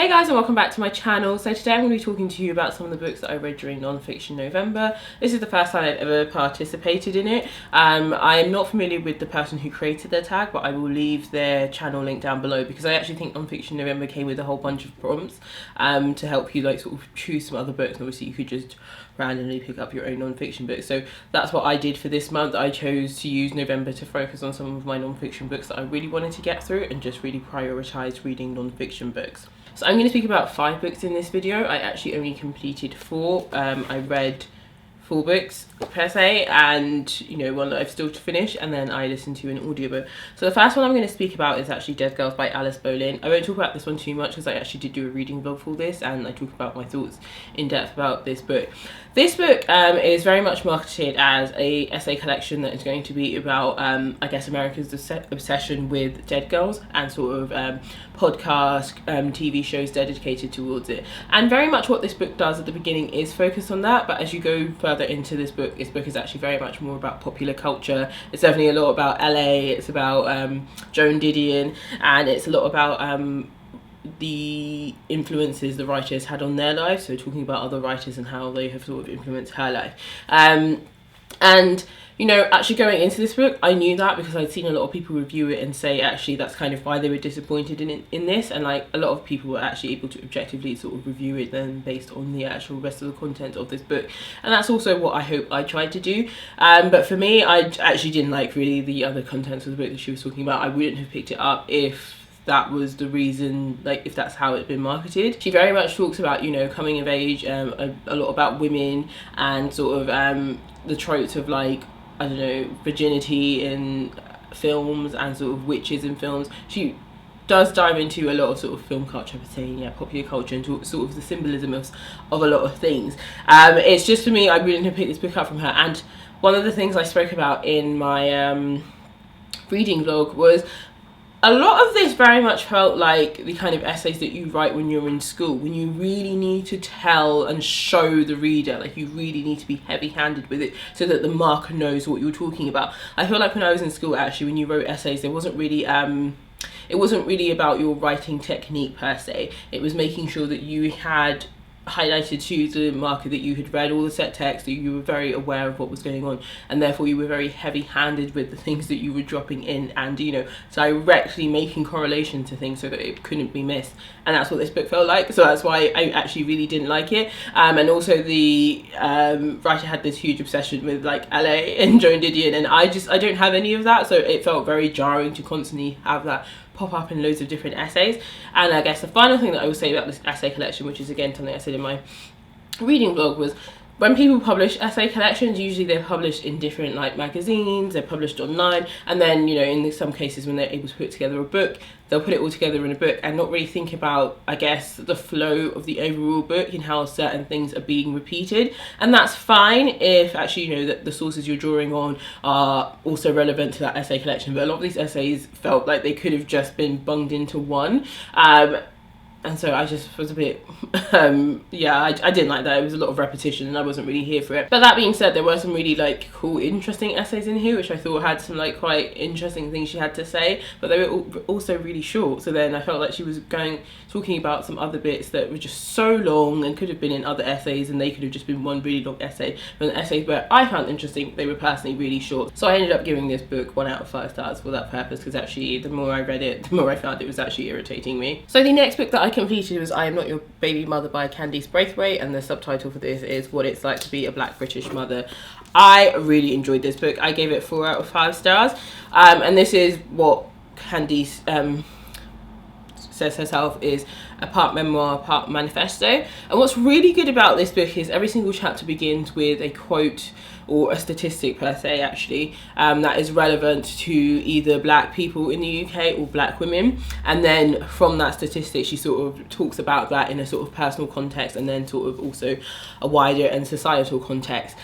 Hey guys, and welcome back to my channel. So today I'm going to be talking to you about some of the books that I read during Non-Fiction November. This is the first time I've ever participated in it. I'm not familiar with the person who created their tag, but I will leave their channel link down below because I actually think Non-Fiction November came with a whole bunch of prompts to help you like sort of choose some other books. And obviously you could just randomly pick up your own non-fiction books. So that's what I did for this month. I chose to use November to focus on some of my non-fiction books that I really wanted to get through and just really prioritize reading non-fiction books. So I'm going to speak about 5 books in this video. I actually only completed 4. I read 4 books per se, and one that I've still to finish, and then I listened to an audiobook. So the first one I'm going to speak about is actually Dead Girls by Alice Boleyn. I won't talk about this one too much because I actually did do a reading vlog for this and I talk about my thoughts in depth about this book. This book is very much marketed as a essay collection that is going to be about I guess America's obsession with dead girls and sort of podcast TV shows dedicated towards it. And very much what this book does at the beginning is focus on that, but as you go further into this book is actually very much more about popular culture. It's definitely a lot about LA, it's about Joan Didion, and it's a lot about the influences the writers had on their lives, so talking about other writers and how they have sort of influenced her life. And actually going into this book, I knew that because I'd seen a lot of people review it and say actually that's kind of why they were disappointed in this, and like a lot of people were actually able to objectively sort of review it then based on the actual rest of the content of this book. And that's also what I hope I tried to do. But for me, I actually didn't like really the other contents of the book that she was talking about. I wouldn't have picked it up if that was the reason, like if that's how it's been marketed. She very much talks about coming of age, a lot about women and sort of the tropes of like, I don't know, virginity in films and sort of witches in films. She does dive into a lot of sort of film culture, per se, popular culture, and sort of the symbolism of a lot of things. It's just, for me, I wouldn't have picked this book up from her. And one of the things I spoke about in my reading vlog was a lot of this very much felt like the kind of essays that you write when you're in school, when you really need to tell and show the reader, like you really need to be heavy-handed with it so that the marker knows what you're talking about. I feel like when I was in school, actually, when you wrote essays, there wasn't really it wasn't really about your writing technique per se. It was making sure that you had highlighted to the marker that you had read all the set text, that you were very aware of what was going on, and therefore you were very heavy-handed with the things that you were dropping in, and directly making correlation to things so that it couldn't be missed. And that's what this book felt like, so that's why I actually really didn't like it. And also the writer had this huge obsession with like LA and Joan Didion, and I don't have any of that, so it felt very jarring to constantly have that pop up in loads of different essays. And I guess the final thing that I will say about this essay collection, which is again something I said in my reading blog, was when people publish essay collections, usually they're published in different like magazines, they're published online, and then in some cases when they're able to put together a book, they'll put it all together in a book and not really think about, I guess, the flow of the overall book and how certain things are being repeated. And that's fine if actually that the sources you're drawing on are also relevant to that essay collection, but a lot of these essays felt like they could have just been bunged into one. And so I just was a bit, I didn't like that. It was a lot of repetition and I wasn't really here for it. But that being said, there were some really like cool, interesting essays in here, which I thought had some like quite interesting things she had to say, but they were also really short. So then I felt like she was talking about some other bits that were just so long and could have been in other essays, and they could have just been one really long essay. But the essays where I found interesting, they were personally really short. So I ended up giving this book 1 out of 5 stars for that purpose, because actually the more I read it, the more I found it was actually irritating me. So the next book that I completed was I Am Not Your Baby Mother by Candice Breakway, and the subtitle for this is What It's Like to Be a Black British Mother. I really enjoyed this book. I gave it 4 out of 5 stars, and this is what Candice says herself is a part memoir, part manifesto. And what's really good about this book is every single chapter begins with a quote or a statistic per se, actually, that is relevant to either black people in the UK or black women. And then from that statistic, she sort of talks about that in a sort of personal context and then sort of also a wider and societal context.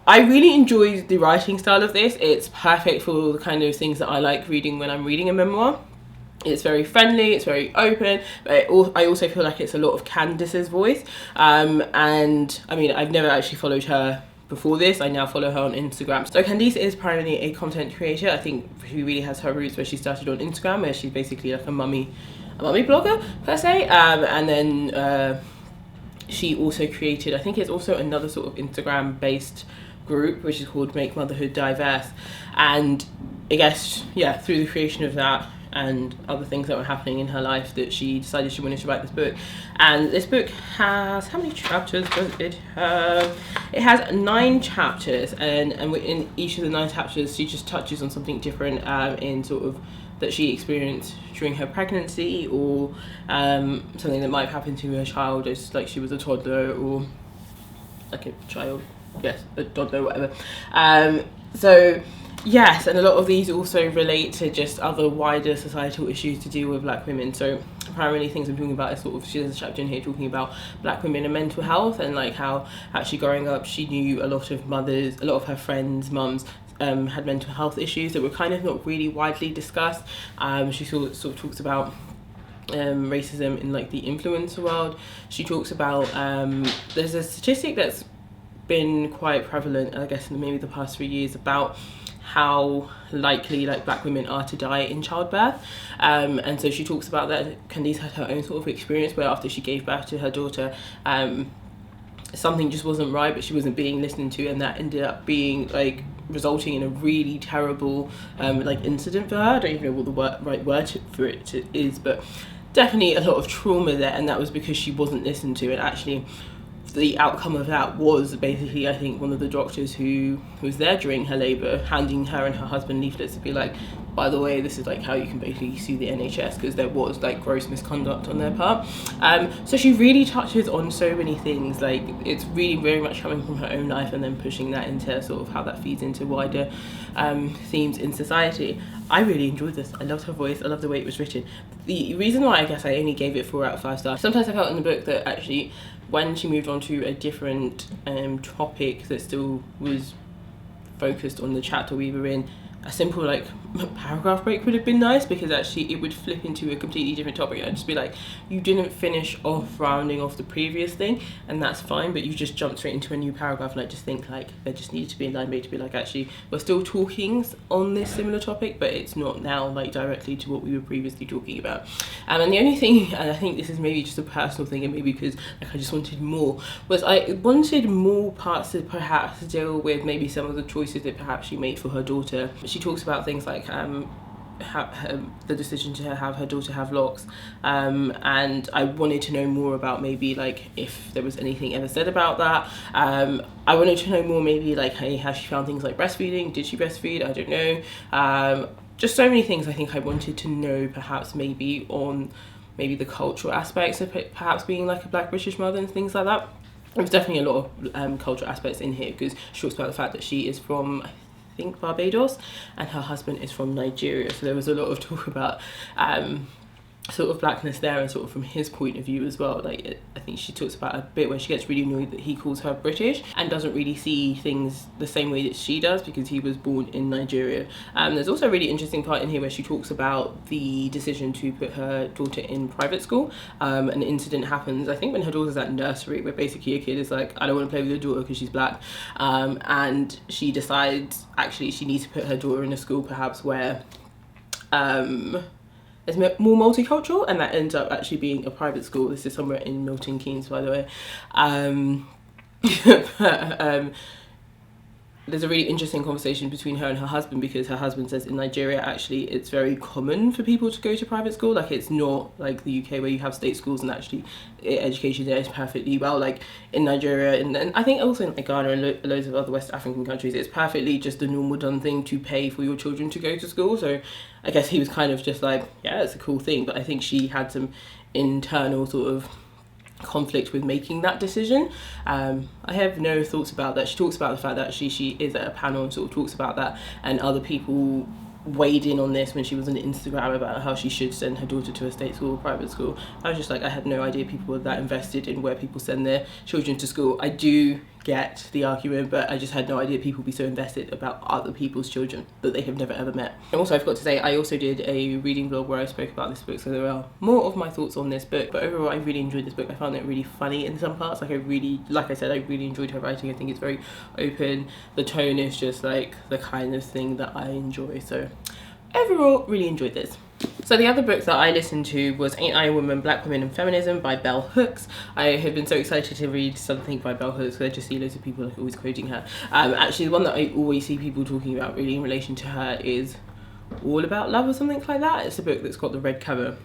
I really enjoyed the writing style of this. It's perfect for the kind of things that I like reading when I'm reading a memoir. It's very friendly, it's very open, but I also feel like it's a lot of Candice's voice. And I mean, I've never actually followed her before this. I now follow her on Instagram. So Candice is primarily a content creator. I think she really has her roots where she started on Instagram, where she's basically like a mummy mummy blogger per se, and then she also created, I think it's also another sort of Instagram based group which is called Make Motherhood Diverse, and I guess through the creation of that and other things that were happening in her life that she decided she wanted to write this book. And this book has, how many chapters does it have? It has 9 chapters, and in each of the 9 chapters she just touches on something different in sort of that she experienced during her pregnancy, or something that might have happened to her child as like she was a toddler, or like a child, a toddler, whatever. So yes, and a lot of these also relate to just other wider societal issues to deal with black women. So primarily things I'm talking about is sort of, she has a chapter in here talking about black women and mental health, and like how actually growing up she knew a lot of mothers, a lot of her friends' mums had mental health issues that were kind of not really widely discussed. She sort of talks about racism in like the influencer world. She talks about there's a statistic that's been quite prevalent, I guess, in maybe the past 3 years about how likely like black women are to die in childbirth, and so she talks about that. Candice had her own sort of experience where after she gave birth to her daughter, something just wasn't right, but she wasn't being listened to, and that ended up being like resulting in a really terrible like incident for her. I don't even know what the right word for it is, but definitely a lot of trauma there, and that was because she wasn't listened to. And actually the outcome of that was basically, I think, one of the doctors who was there during her labour handing her and her husband leaflets to be like, by the way, this is like how you can basically sue the NHS, because there was like gross misconduct on their part. So she really touches on so many things. Like it's really very much coming from her own life and then pushing that into sort of how that feeds into wider themes in society. I really enjoyed this. I loved her voice. I loved the way it was written. The reason why I guess I only gave it 4 out of 5 stars, sometimes I felt in the book that actually when she moved on to a different topic that still was focused on the chapter we were in, a simple like paragraph break would have been nice, because actually it would flip into a completely different topic. I'd just be like, you didn't finish off rounding off the previous thing, and that's fine, but you just jumped straight into a new paragraph. And I just think like there just needed to be a line made to be like, actually we're still talking on this similar topic, but it's not now like directly to what we were previously talking about. And the only thing, and I think this is maybe just a personal thing, and maybe because like I just wanted more, was I wanted more parts to perhaps deal with maybe some of the choices that perhaps she made for her daughter. She talks about things like the decision to have her daughter have locks, and I wanted to know more about maybe like if there was anything ever said about that. I wanted to know more maybe like how she found things like breastfeeding. Did she breastfeed? I don't know. Just so many things I think I wanted to know, perhaps maybe on maybe the cultural aspects of it, perhaps being like a black British mother and things like that. There's definitely a lot of cultural aspects in here, because she talks about the fact that she is from, I think, Barbados, and her husband is from Nigeria. So there was a lot of talk about sort of blackness there, and sort of from his point of view as well. Like I think she talks about a bit where she gets really annoyed that he calls her British and doesn't really see things the same way that she does, because he was born in Nigeria. There's also a really interesting part in here where she talks about the decision to put her daughter in private school. An incident happens, I think, when her daughter's at nursery, where basically a kid is like, I don't want to play with your daughter because she's black, and she decides actually she needs to put her daughter in a school perhaps where it's more multicultural, and that ends up actually being a private school. This is somewhere in Milton Keynes, by the way. There's a really interesting conversation between her and her husband, because her husband says in Nigeria actually it's very common for people to go to private school. Like it's not like the UK where you have state schools and actually education there is perfectly well. Like in Nigeria and I think also in like Ghana and loads of other West African countries, it's perfectly just a normal done thing to pay for your children to go to school. So I guess he was kind of just like, yeah, it's a cool thing. But I think she had some internal sort of conflict with making that decision. I have no thoughts about that. She talks about the fact that she is at a panel and sort of talks about that, and other people weighed in on this when she was on Instagram about how she should send her daughter to a state school or private school. I was just like, I had no idea people were that invested in where people send their children to school. I do get the argument, but I just had no idea people be so invested about other people's children that they have never ever met. And also I forgot to say, I also did a reading vlog where I spoke about this book, so there are more of my thoughts on this book. But overall I really enjoyed this book. I found it really funny in some parts. Like I said, I really enjoyed her writing. I think it's very open. The tone is just like the kind of thing that I enjoy. So overall, really enjoyed this. So the other book that I listened to was Ain't I a Woman? Black Women and Feminism by Bell Hooks. I have been so excited to read something by Bell Hooks because I just see loads of people like always quoting her. Actually, the one that I always see people talking about really in relation to her is All About Love or something like that. It's a book that's got the red cover.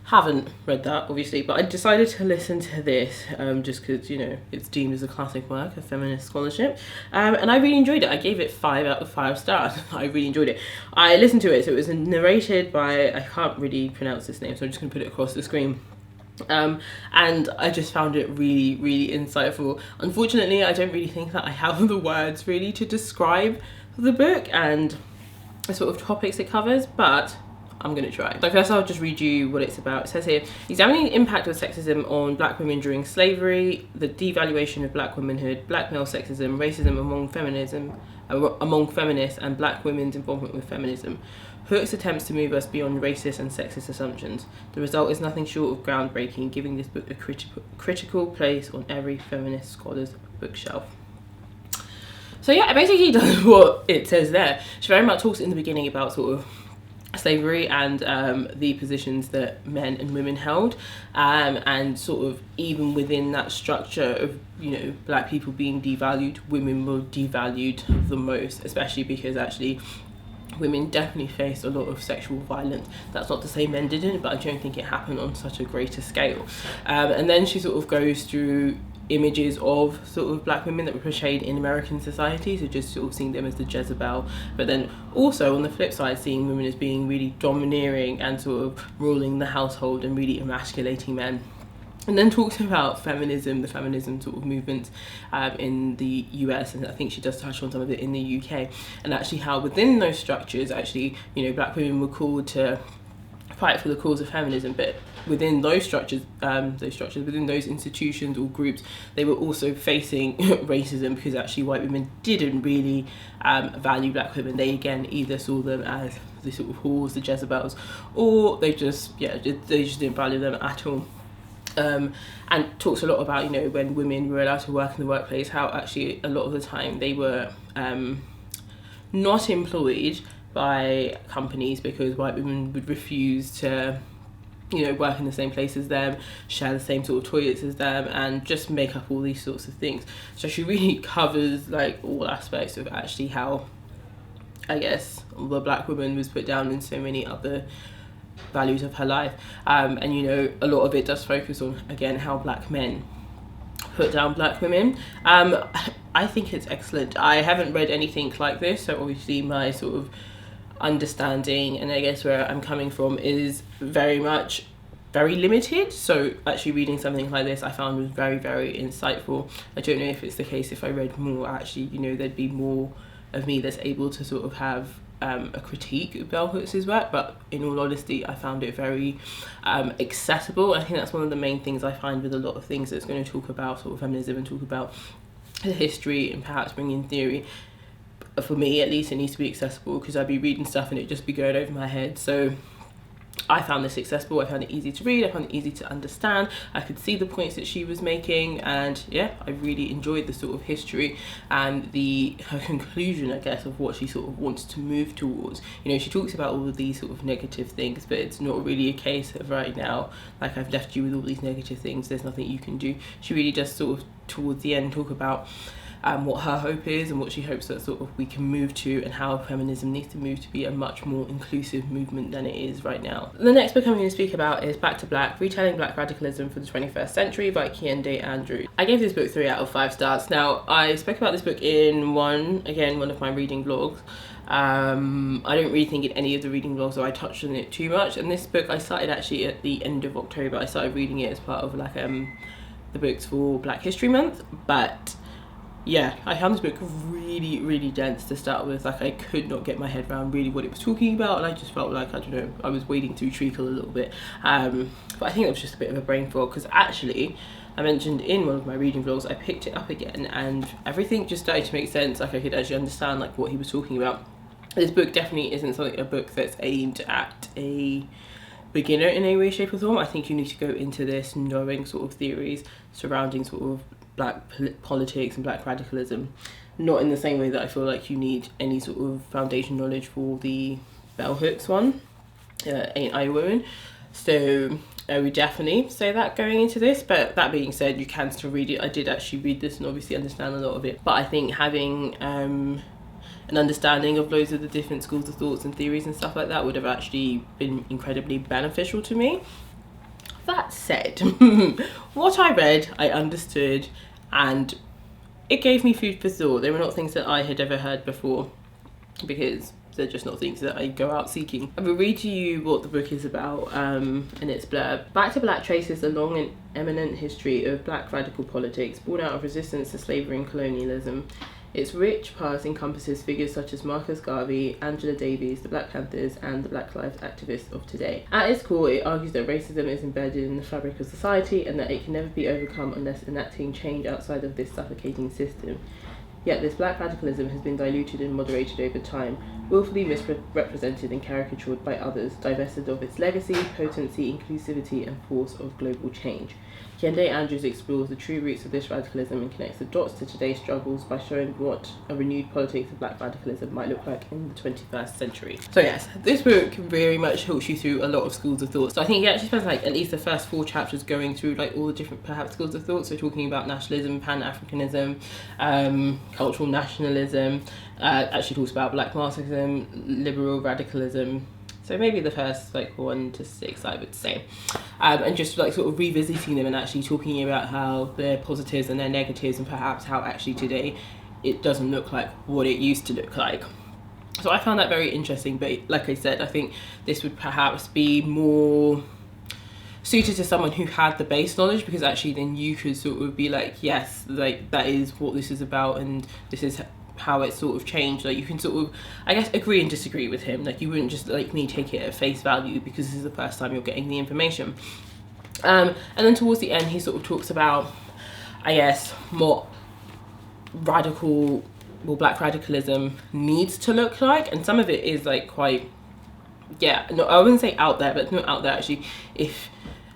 Haven't read that obviously, but I decided to listen to this just because, you know, it's deemed as a classic work of feminist scholarship, and I really enjoyed it. I gave it 5 out of 5 stars. I really enjoyed it. I listened to it, so it was narrated by, I can't really pronounce this name, so I'm just going to put it across the screen. And I just found it really, really insightful. Unfortunately, I don't really think that I have the words really to describe the book and the sort of topics it covers, but I'm going to try. So first I'll just read you what it's about. It says here, examining the impact of sexism on black women during slavery, the devaluation of black womanhood, black male sexism, racism among feminists and black women's involvement with feminism. Hooks attempts to move us beyond racist and sexist assumptions. The result is nothing short of groundbreaking, giving this book a critical place on every feminist scholar's bookshelf. So yeah, it basically does what it says there. She very much talks in the beginning about sort of slavery and the positions that men and women held, and sort of even within that structure of, you know, black people being devalued, women were devalued the most, especially because actually women definitely faced a lot of sexual violence. That's not to say men didn't, but I don't think it happened on such a greater scale. And then she sort of goes through images of sort of black women that were portrayed in American society, so just sort of seeing them as the Jezebel, but then also on the flip side seeing women as being really domineering and sort of ruling the household and really emasculating men. And then talks about feminism, the feminism sort of movement in the US, and I think she does touch on some of it in the UK, and actually how within those structures actually, you know, black women were called to fight for the cause of feminism, but within those structures, within those institutions or groups, they were also facing racism, because actually white women didn't really value black women. They again either saw them as the sort of whores, the Jezebels, or they just didn't value them at all. And talks a lot about, you know, when women were allowed to work in the workplace, how actually a lot of the time they were not employed by companies because white women would refuse to, you know, work in the same place as them, share the same sort of toilets as them, and just make up all these sorts of things. So she really covers like all aspects of actually how, I guess, the black woman was put down in so many other values of her life. And, you know, a lot of it does focus on, again, how black men put down black women. I think it's excellent. I haven't read anything like this, so obviously my sort of understanding and I guess where I'm coming from is very limited, so actually reading something like this I found was very, very insightful. I don't know if it's the case if I read more, actually, you know, there'd be more of me that's able to sort of have a critique of Bell Hooks' work, but in all honesty I found it very accessible. I think that's one of the main things I find with a lot of things that's going to talk about sort of feminism and talk about the history and perhaps bring in theory. For me at least, it needs to be accessible, because I'd be reading stuff and it'd just be going over my head. So I found this accessible, I found it easy to read, I found it easy to understand, I could see the points that she was making, and yeah, I really enjoyed the sort of history and her conclusion, I guess, of what she sort of wants to move towards. You know, she talks about all of these sort of negative things, but it's not really a case of right now, like, I've left you with all these negative things, there's nothing you can do. She really does sort of towards the end talk about what her hope is and what she hopes that sort of we can move to, and how feminism needs to move to be a much more inclusive movement than it is right now. The next book I'm going to speak about is Back to Black, Retelling Black Radicalism for the 21st Century by Kian Andrews. I gave this book 3 out of 5 stars. Now, I spoke about this book in one of my reading vlogs. I don't really think in any of the reading vlogs that I touched on it too much, and this book I started actually at the end of October. I started reading it as part of like the books for Black History Month, but yeah, I found this book really, really dense to start with. Like, I could not get my head around really what it was talking about, and I just felt like, I don't know, I was wading through treacle a little bit. But I think it was just a bit of a brain fog, because actually, I mentioned in one of my reading vlogs, I picked it up again and everything just started to make sense. Like, I could actually understand like what he was talking about. This book definitely isn't a book that's aimed at a beginner in any way, shape or form. I think you need to go into this knowing sort of theories surrounding sort of black politics and black radicalism, not in the same way that I feel like you need any sort of foundation knowledge for the bell hooks one, Ain't I a Woman? So I would definitely say that going into this, but that being said, you can still read it. I did actually read this and obviously understand a lot of it, but I think having an understanding of loads of the different schools of thoughts and theories and stuff like that would have actually been incredibly beneficial to me. That said, what I read, I understood, and it gave me food for thought. They were not things that I had ever heard before, because they're just not things that I go out seeking. I will read to you what the book is about in its blurb. Back to Black traces the long and eminent history of black radical politics, born out of resistance to slavery and colonialism. Its rich past encompasses figures such as Marcus Garvey, Angela Davis, the Black Panthers, and the Black Lives activists of today. At its core, it argues that racism is embedded in the fabric of society and that it can never be overcome unless enacting change outside of this suffocating system. Yet this black radicalism has been diluted and moderated over time, willfully misrepresented and caricatured by others, divested of its legacy, potency, inclusivity, and force of global change. Kian Andrews explores the true roots of this radicalism and connects the dots to today's struggles by showing what a renewed politics of black radicalism might look like in the 21st century. So yes, this book very much talks you through a lot of schools of thought. So I think he actually spends like at least the first 4 chapters going through like all the different perhaps schools of thought. So talking about nationalism, Pan-Africanism, cultural nationalism, actually talks about black Marxism, liberal radicalism. So maybe the first like 1 to 6, I would say, and just like sort of revisiting them and actually talking about how their positives and their negatives, and perhaps how actually today it doesn't look like what it used to look like. So I found that very interesting, but like I said, I think this would perhaps be more suited to someone who had the base knowledge, because actually then you could sort of be like, yes, like that is what this is about and this is how it sort of changed. Like you can sort of, I guess, agree and disagree with him. Like you wouldn't just like me take it at face value because this is the first time you're getting the information. And then towards the end he sort of talks about, I guess, what radical, well, black radicalism needs to look like, and some of it is like quite, yeah, no, I wouldn't say out there, but it's not out there actually. If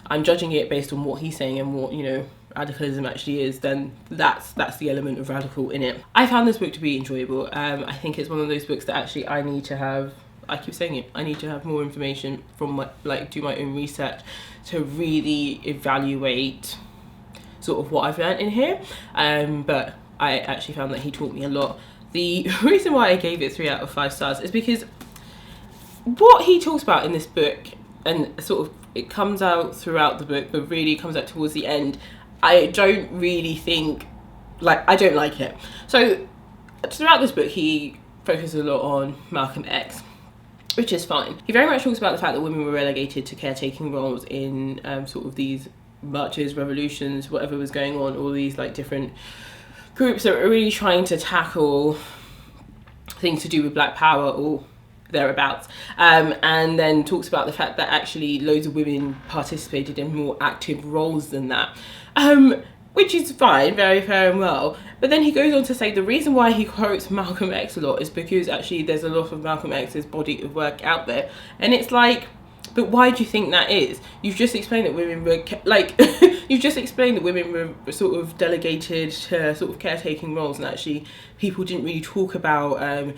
I'm judging it based on what he's saying and what, you know, radicalism actually is, then that's the element of radical in it. I found this book to be enjoyable. I think it's one of those books that actually I need to have, I keep saying it, I need to have more information from my, like do my own research to really evaluate sort of what I've learned in here. But I actually found that he taught me a lot. The reason why I gave it 3 out of 5 stars is because what he talks about in this book, and sort of it comes out throughout the book, but really comes out towards the end, I don't really think, like, I don't like it. So throughout this book he focuses a lot on Malcolm X, which is fine. He very much talks about the fact that women were relegated to caretaking roles in sort of these marches, revolutions, whatever was going on, all these like different groups that were really trying to tackle things to do with black power or thereabouts, and then talks about the fact that actually loads of women participated in more active roles than that, which is fine, very fair and well. But then he goes on to say the reason why he quotes Malcolm X a lot is because actually there's a lot of Malcolm X's body of work out there, and it's like, but why do you think that is? You've just explained that women were like you've just explained that women were sort of delegated to sort of caretaking roles, and actually people didn't really talk about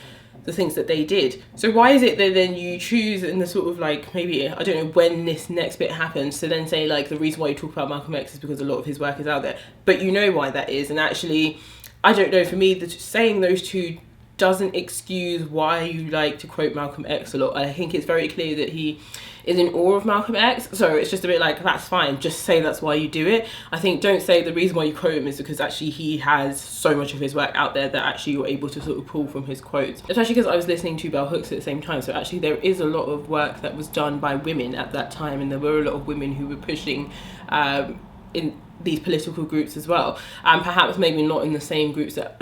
the things that they did. So why is it that then you choose in the sort of like, maybe, I don't know when this next bit happens, to then say like the reason why you talk about Malcolm X is because a lot of his work is out there, but you know why that is. And actually, I don't know, for me, saying those two doesn't excuse why you like to quote Malcolm X a lot. I think it's very clear that he is in awe of Malcolm X, so it's just a bit like, that's fine, just say that's why you do it. I think don't say the reason why you quote him is because actually he has so much of his work out there that actually you're able to sort of pull from his quotes, especially because I was listening to bell hooks at the same time. So actually there is a lot of work that was done by women at that time, and there were a lot of women who were pushing in these political groups as well, and perhaps maybe not in the same groups that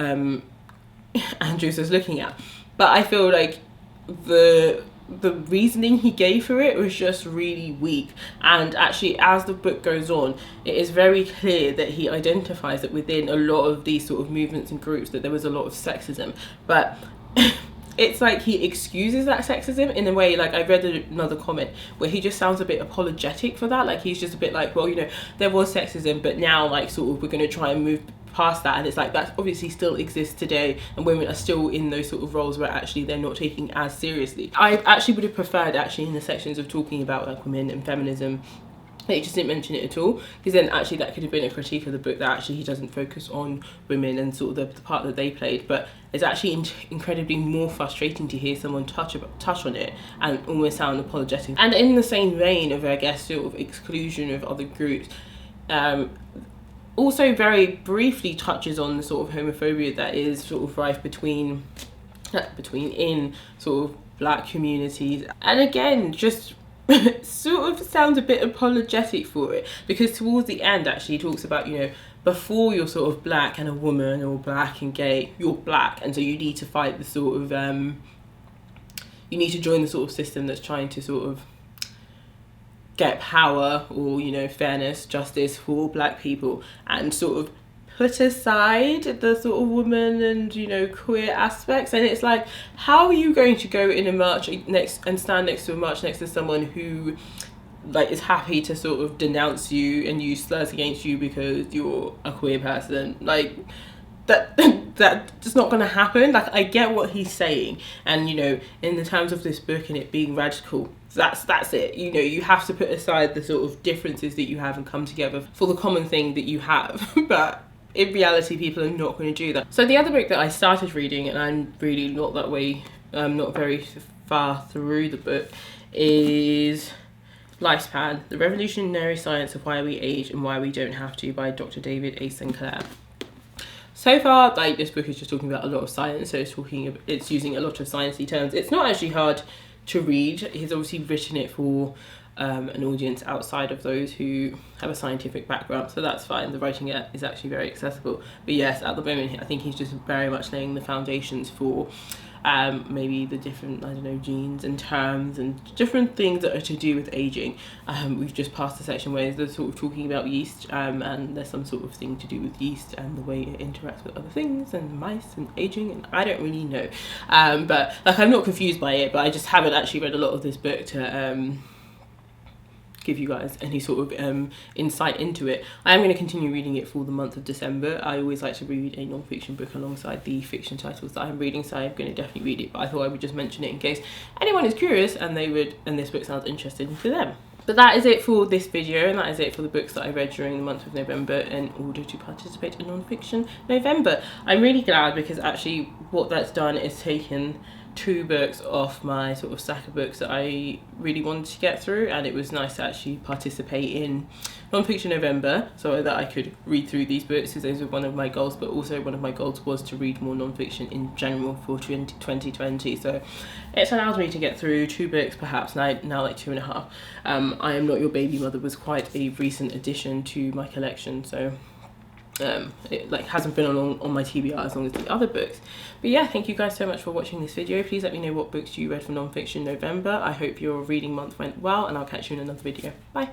Andrews was looking at. But I feel like the reasoning he gave for it was just really weak, and actually as the book goes on it is very clear that he identifies that within a lot of these sort of movements and groups that there was a lot of sexism, but it's like he excuses that sexism in a way. Like I read another comment where he just sounds a bit apologetic for that, like he's just a bit like, well, you know, there was sexism, but now like sort of we're going to try and move past that, and it's like that obviously still exists today, and women are still in those sort of roles where actually they're not taking as seriously. I actually would have preferred actually in the sections of talking about like women and feminism, they just didn't mention it at all, because then actually that could have been a critique of the book, that actually he doesn't focus on women and sort of the part that they played. But it's actually incredibly more frustrating to hear someone touch on it and almost sound apologetic. And in the same vein of, I guess, sort of exclusion of other groups, also very briefly touches on the sort of homophobia that is sort of rife between in sort of black communities. And again, just sort of sounds a bit apologetic for it, because towards the end actually he talks about, you know, before you're sort of black and a woman, or black and gay, you're black, and so you need to fight the sort of you need to join the sort of system that's trying to sort of get power, or, you know, fairness, justice for black people, and sort of put aside the sort of woman and, you know, queer aspects. And it's like, how are you going to go in a march next and stand next to a march next to someone who like is happy to sort of denounce you and use slurs against you because you're a queer person? Like, that's not going to happen. Like, I get what he's saying, and, you know, in the terms of this book and it being radical, that's it. You know, you have to put aside the sort of differences that you have and come together for the common thing that you have. But in reality, people are not going to do that. So the other book that I started reading, and I'm really not that way, not very far through the book, is Lifespan: The Revolutionary Science of Why We Age and Why We Don't Have to, by Dr. David A. Sinclair. So far, like, this book is just talking about a lot of science, so it's using a lot of sciencey terms. It's not actually hard to read. He's obviously written it for an audience outside of those who have a scientific background, so that's fine. The writing is actually very accessible. But yes, at the moment I think he's just very much laying the foundations for maybe the different, I don't know, genes and terms and different things that are to do with aging. We've just passed the section where they're sort of talking about yeast, and there's some sort of thing to do with yeast and the way it interacts with other things and mice and aging, and I don't really know. But like, I'm not confused by it, but I just haven't actually read a lot of this book to give you guys any sort of insight into it. I am going to continue reading it for the month of December. I always like to read a non-fiction book alongside the fiction titles that I'm reading, so I'm going to definitely read it, but I thought I would just mention it in case anyone is curious and this book sounds interesting to them. But that is it for this video, and that is it for the books that I read during the month of November in order to participate in non-fiction November. I'm really glad, because actually what that's done is taken 2 books off my sort of stack of books that I really wanted to get through, and it was nice to actually participate in non-fiction November so that I could read through these books, because those were one of my goals. But also one of my goals was to read more non-fiction in general for 2020, so it's allowed me to get through 2 books, perhaps now like 2.5. I Am Not Your Baby Mother was quite a recent addition to my collection, so it like hasn't been on my TBR as long as the other books. But yeah, thank you guys so much for watching this video. Please let me know what books you read for non-fiction November. I hope your reading month went well, and I'll catch you in another video. Bye.